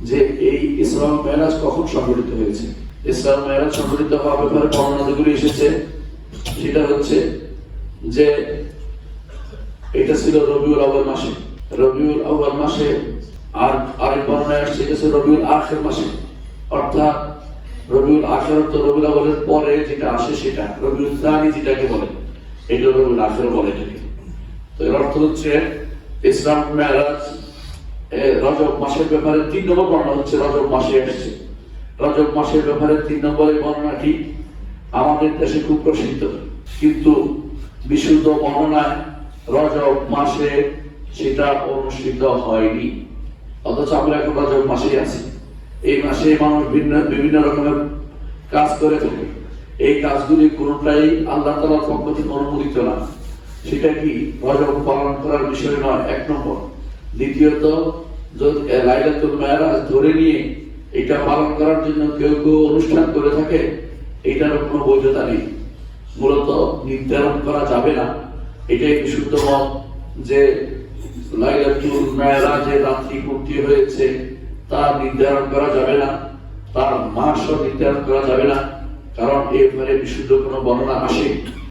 যে এই ইসরা ও মেরাজ কখন সংঘটিত হয়েছে। ইসরা ও মেরাজ সংঘটিত হওয়ার ব্যাপারে বর্ণনাগুলি এসেছে, সেটা হচ্ছে যে এটা ছিল রবিউল আউয়াল মাসে, রবিউল আউয়াল মাসে। আর আরেক বর্ণনায় আসছে এটা ছিল রবিউল আখির মাসে, অর্থাৎ রবিউল আখির তো রবিউল আউয়ালের পরে যেটা আসে সেটা রবিউল সানি যেটাকে বলে, এটা রবিউল আখির বলে এটাকে। তো এর অর্থ হচ্ছে ইসরা ও মেরাজ রজব মাসের ব্যাপারে 3 নম্বর বর্ণনা হচ্ছে রজব মাসে আসছে। রজব মাসের ব্যাপারে 3 নম্বরের বর্ণনাটি আমাদের দেশে খুব প্রসিদ্ধ, কিন্তু বিশুদ্ধ বর্ণনায় রজব মাসে সেটা অনুষ্ঠিত হয়নি। অথচ আমরা এখন রজব মাসে আছি। এই মাসে মানুষ বিভিন্ন রকমের কাজ করে থাকে। এই কাজগুলি কোনটাই আল্লাহ তাআলার পক্ষ থেকে অনুমোদিত না। সেটা কি রজব পালন করার বিষয় নয়, 1 নম্বর। দ্বিতীয়ত, লাইলাতুল মেরাজ ধরে নিয়ে এটা পালন করার জন্য কেউ কেউ অনুষ্ঠান করে থাকে, এটার কোনো বৈধতা নেই। মূলত নির্ধারণ করা যাবে না, এটাই বিশুদ্ধ মত যে লাইলাতুল মেরাজের রাত্রি পূর্তি হয়েছে তা নির্ধারণ করা যাবে না, তার মাসও নির্ধারণ করা যাবে না, কারণ এর ফলে বিশুদ্ধ কোনো বর্ণনা আসে